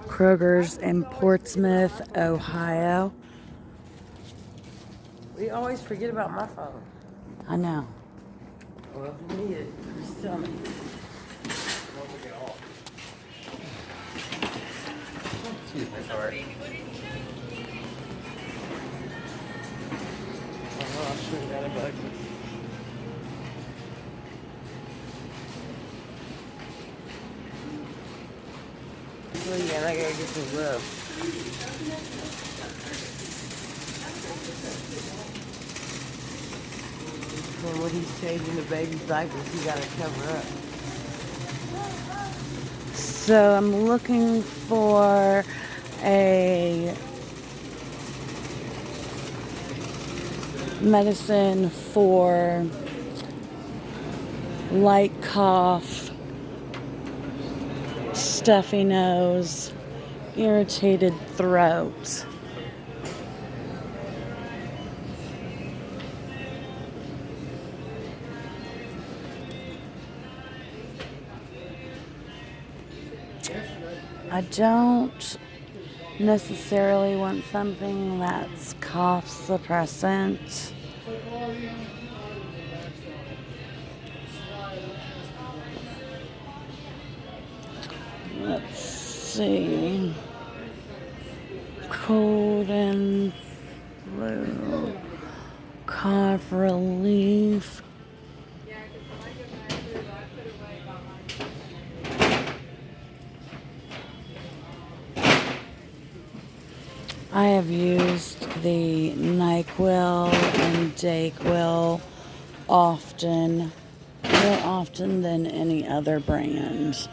Kroger's in Portsmouth, Ohio. We always forget about my phone. I know. Well, if you need it, just tell me. Excuse me, sorry. Oh, I should have got a bug. Well, yeah, and I gotta get some love. And when he's changing the baby's diapers, he gotta cover up. So I'm looking for a medicine for light cough, stuffy nose, irritated throat. I don't necessarily want something that's cough suppressant. Let's see. Cold and flu, cough relief. I have used the NyQuil and DayQuil often, more often than any other brand.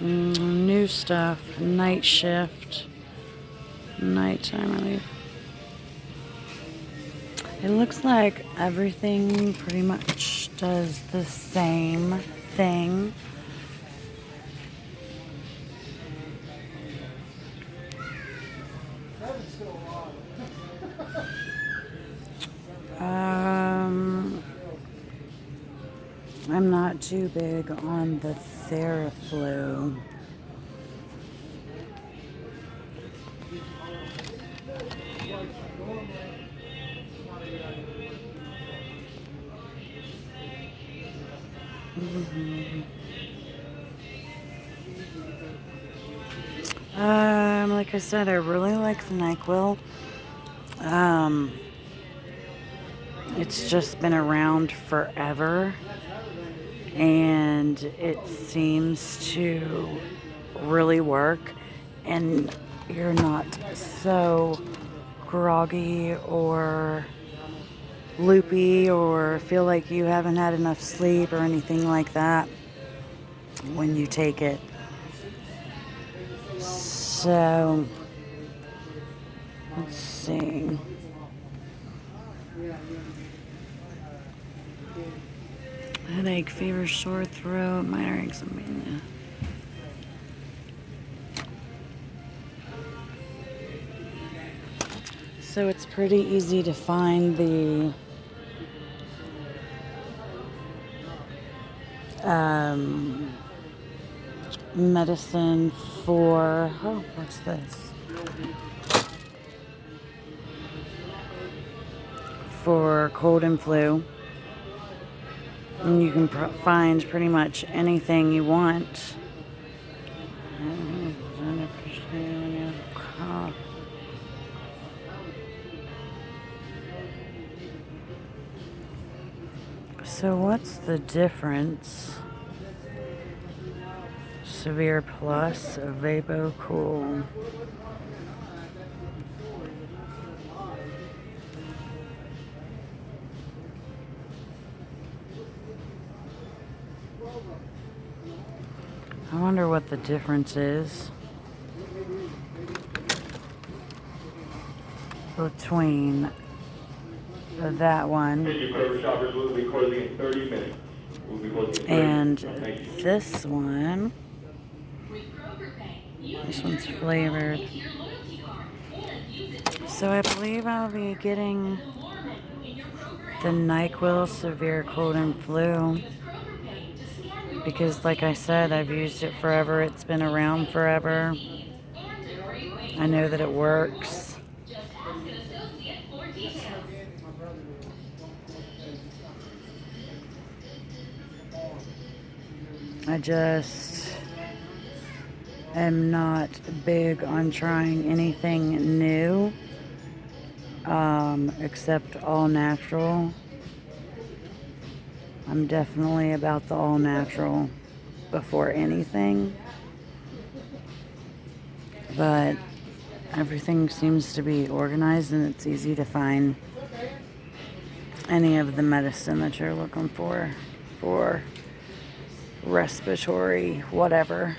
New stuff, night shift, nighttime relief. It looks like everything pretty much does the same thing. I'm not too big on the Theraflu. Like I said, I really like the NyQuil. It's just been around forever, and it seems to really work, and you're not so groggy or loopy or feel like you haven't had enough sleep or anything like that when you take it. So, let's see. Headache, fever, sore throat, minor insomnia. So it's pretty easy to find the medicine for, oh, what's this? For cold and flu. And you can find pretty much anything you want. So what's the difference? Severe Plus, Vapocool. I wonder what the difference is between that one. Thank you, Kroger shoppers. We'll be closing in 30 minutes. We'll be closing in 30 And minutes. Thank you. this one, this one's flavored. So I believe I'll be getting the NyQuil Severe Cold and Flu. Because like I said, I've used it forever. It's been around forever. I know that it works. I just am not big on trying anything new, except all natural. I'm definitely about the all natural before anything. But everything seems to be organized and it's easy to find any of the medicine that you're looking for respiratory, whatever.